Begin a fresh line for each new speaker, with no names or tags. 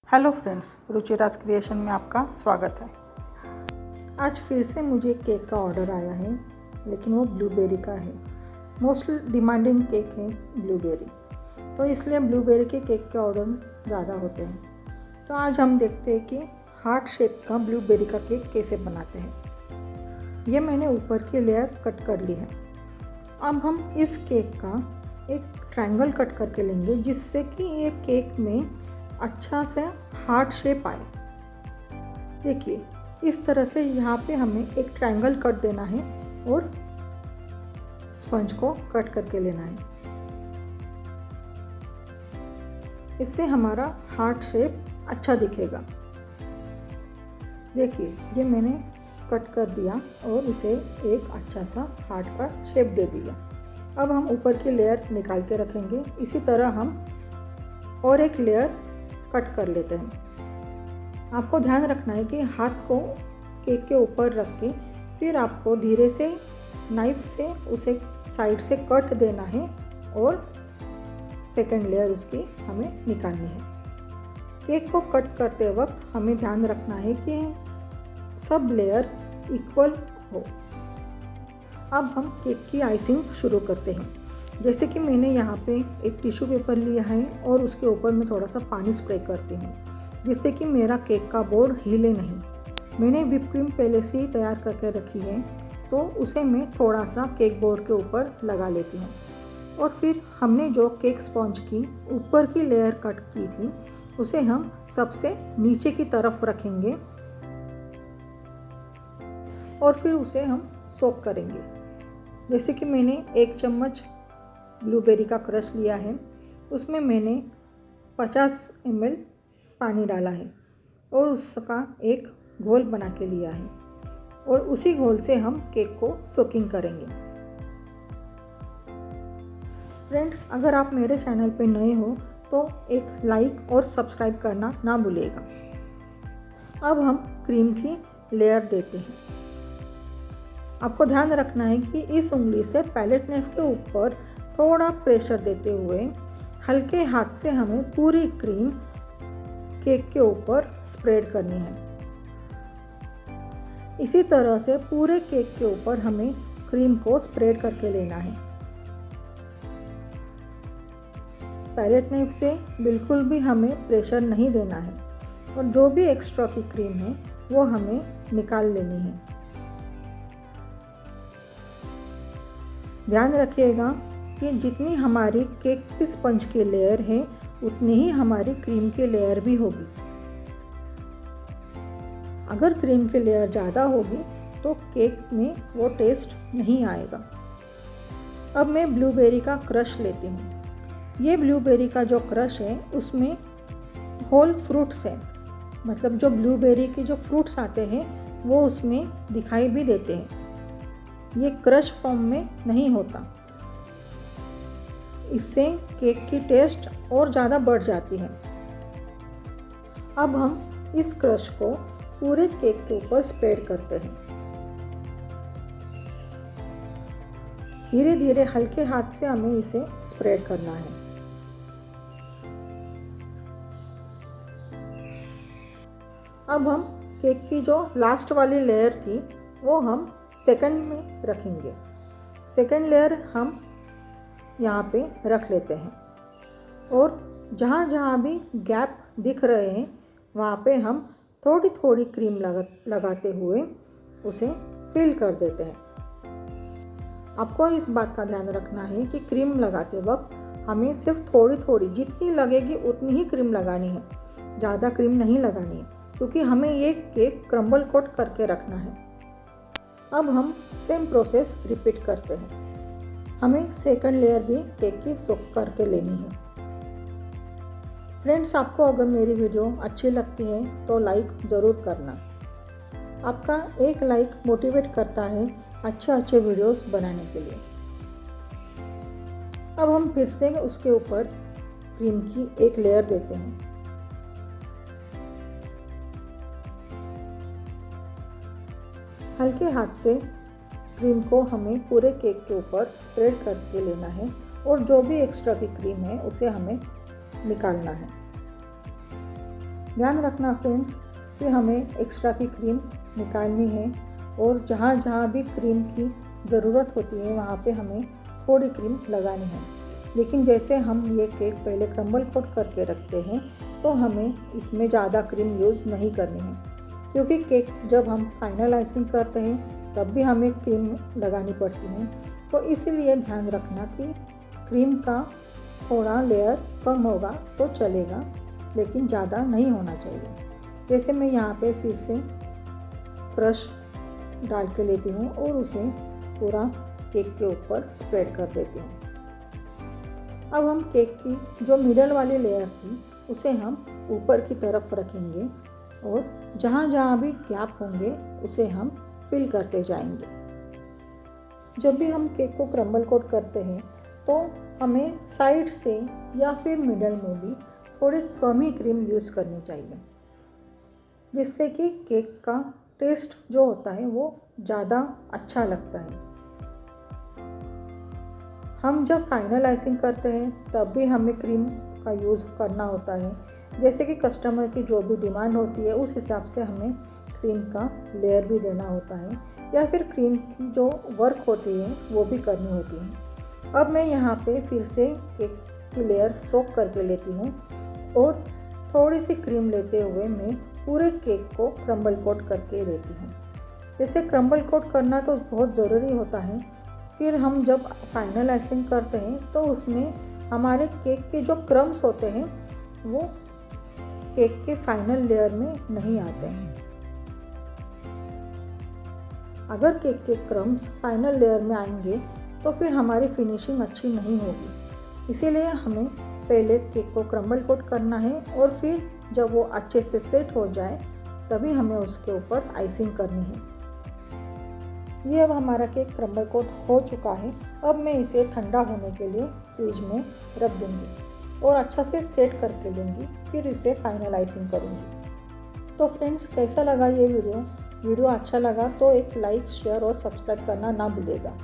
Hello friends, Ruchiraj creation में आपका स्वागत है। आज फिर से मुझे केक का ऑर्डर आया है, लेकिन वो ब्लूबेरी का है। मोस्ट डिमांडिंग केक है ब्लूबेरी, तो इसलिए ब्लूबेरी के केक के ऑर्डर ज़्यादा होते हैं। तो आज हम देखते हैं कि हार्ट शेप का ब्लूबेरी का केक कैसे बनाते हैं। ये मैंने ऊपर की लेयर कट कर ली है। अब हम इस केक का एक ट्रायंगल कट करके लेंगे, जिससे कि ये केक में अच्छा से हार्ट शेप आए। देखिए, इस तरह से यहाँ पे हमें एक ट्रायंगल कट देना है और स्पंज को कट करके लेना है। इससे हमारा हार्ट शेप अच्छा दिखेगा। देखिए, ये मैंने कट कर दिया और इसे एक अच्छा सा हार्ट का शेप दे दिया। अब हम ऊपर की लेयर निकाल के रखेंगे। इसी तरह हम और एक लेयर कट कर लेते हैं। आपको ध्यान रखना है कि हाथ को केक के ऊपर रख के फिर आपको धीरे से नाइफ से उसे साइड से कट देना है और सेकंड लेयर उसकी हमें निकालनी है। केक को कट करते वक्त हमें ध्यान रखना है कि सब लेयर इक्वल हो। अब हम केक की आइसिंग शुरू करते हैं। जैसे कि मैंने यहाँ पे एक टिश्यू पेपर लिया है और उसके ऊपर मैं थोड़ा सा पानी स्प्रे करती हूँ, जिससे कि मेरा केक का बोर्ड हिले नहीं। मैंने व्हिप क्रीम पहले से ही तैयार करके रखी है, तो उसे मैं थोड़ा सा केक बोर्ड के ऊपर लगा लेती हूँ। और फिर हमने जो केक स्पॉन्ज की ऊपर की लेयर कट की थी, उसे हम सबसे नीचे की तरफ रखेंगे और फिर उसे हम सोक करेंगे। जैसे कि मैंने 1 चम्मच ब्लूबेरी का क्रश लिया है, उसमें मैंने 50 ml पानी डाला है और उसका एक घोल बना के लिया है और उसी घोल से हम केक को सोकिंग करेंगे। फ्रेंड्स, अगर आप मेरे चैनल पे नए हो तो एक लाइक और सब्सक्राइब करना ना भूलिएगा। अब हम क्रीम की लेयर देते हैं। आपको ध्यान रखना है कि इस उंगली से पैलेट नाइफ के ऊपर थोड़ा प्रेशर देते हुए हल्के हाथ से हमें पूरी क्रीम केक के ऊपर स्प्रेड करनी है। इसी तरह से पूरे केक के ऊपर हमें क्रीम को स्प्रेड करके लेना है। पैलेट नाइफ से बिल्कुल भी हमें प्रेशर नहीं देना है और जो भी एक्स्ट्रा की क्रीम है वो हमें निकाल लेनी है। ध्यान रखिएगा कि जितनी हमारी केक की स्पंज की लेयर है, उतनी ही हमारी क्रीम की लेयर भी होगी। अगर क्रीम की लेयर ज़्यादा होगी तो केक में वो टेस्ट नहीं आएगा। अब मैं ब्लूबेरी का क्रश लेती हूँ। ये ब्लूबेरी का जो क्रश है उसमें होल फ्रूट्स है, मतलब जो ब्लूबेरी के जो फ्रूट्स आते हैं वो उसमें दिखाई भी देते हैं। ये क्रश फॉर्म में नहीं होता। इससे केक की टेस्ट और ज़्यादा बढ़ जाती है। अब हम इस क्रश को पूरे केक के ऊपर स्प्रेड करते हैं। धीरे धीरे हल्के हाथ से हमें इसे स्प्रेड करना है। अब हम केक की जो लास्ट वाली लेयर थी वो हम सेकंड में रखेंगे। सेकंड लेयर हम यहाँ पे रख लेते हैं और जहाँ जहाँ भी गैप दिख रहे हैं वहाँ पे हम थोड़ी थोड़ी क्रीम लगाते हुए उसे फिल कर देते हैं। आपको इस बात का ध्यान रखना है कि क्रीम लगाते वक्त हमें सिर्फ थोड़ी थोड़ी, जितनी लगेगी उतनी ही क्रीम लगानी है, ज़्यादा क्रीम नहीं लगानी है, क्योंकि हमें ये केक क्रम्बल कोट करके रखना है। अब हम सेम प्रोसेस रिपीट करते हैं। हमें सेकंड लेयर भी केक की सोक करके लेनी है। फ्रेंड्स, आपको अगर मेरी वीडियो अच्छी लगती है तो लाइक ज़रूर करना। आपका एक लाइक मोटिवेट करता है अच्छे वीडियोस बनाने के लिए। अब हम फिर से उसके ऊपर क्रीम की एक लेयर देते हैं। हल्के हाथ से क्रीम को हमें पूरे केक के ऊपर स्प्रेड करके लेना है और जो भी एक्स्ट्रा की क्रीम है उसे हमें निकालना है। ध्यान रखना फ्रेंड्स कि हमें एक्स्ट्रा की क्रीम निकालनी है और जहाँ जहाँ भी क्रीम की ज़रूरत होती है वहाँ पे हमें थोड़ी क्रीम लगानी है। लेकिन जैसे हम ये केक पहले क्रम्बल कोट करके रखते हैं तो हमें इसमें ज़्यादा क्रीम यूज़ नहीं करनी है, क्योंकि केक जब हम फाइनल आइसिंग करते हैं तब भी हमें क्रीम लगानी पड़ती है। तो इसीलिए ध्यान रखना कि क्रीम का थोड़ा लेयर कम होगा तो चलेगा, लेकिन ज़्यादा नहीं होना चाहिए। जैसे मैं यहाँ पे फिर से क्रश डाल के लेती हूँ और उसे पूरा केक के ऊपर स्प्रेड कर देती हूँ। अब हम केक की जो मिडल वाली लेयर थी उसे हम ऊपर की तरफ रखेंगे और जहाँ जहाँ भी गैप होंगे उसे हम फिल करते जाएंगे। जब भी हम केक को क्रम्बल कोट करते हैं तो हमें साइड से या फिर मिडल में भी थोड़ी कम ही क्रीम यूज़ करनी चाहिए, जिससे कि केक का टेस्ट जो होता है वो ज़्यादा अच्छा लगता है। हम जब फाइनल आइसिंग करते हैं तब भी हमें क्रीम का यूज़ करना होता है, जैसे कि कस्टमर की जो भी डिमांड होती है उस हिसाब से हमें क्रीम का लेयर भी देना होता है या फिर क्रीम की जो वर्क होती है वो भी करनी होती है। अब मैं यहाँ पे फिर से केक की लेयर सोक करके लेती हूँ और थोड़ी सी क्रीम लेते हुए मैं पूरे केक को क्रम्बल कोट करके लेती हूँ। जैसे क्रम्बल कोट करना तो बहुत ज़रूरी होता है, फिर हम जब फाइनल आइसिंग करते हैं तो उसमें हमारे केक के जो क्रम्स होते हैं वो केक के फाइनल लेयर में नहीं आते हैं। अगर केक के क्रम्स फाइनल लेयर में आएंगे तो फिर हमारी फिनिशिंग अच्छी नहीं होगी। इसीलिए हमें पहले केक को क्रम्बल कोट करना है और फिर जब वो अच्छे से सेट हो जाए तभी हमें उसके ऊपर आइसिंग करनी है। ये अब हमारा केक क्रम्बल कोट हो चुका है। अब मैं इसे ठंडा होने के लिए फ्रिज में रख दूँगी और अच्छा से सेट करके लूँगी, फिर इसे फाइनल आइसिंग करूँगी। तो फ्रेंड्स, कैसा लगा ये वीडियो अच्छा लगा तो एक लाइक, शेयर और सब्सक्राइब करना ना भूलिएगा।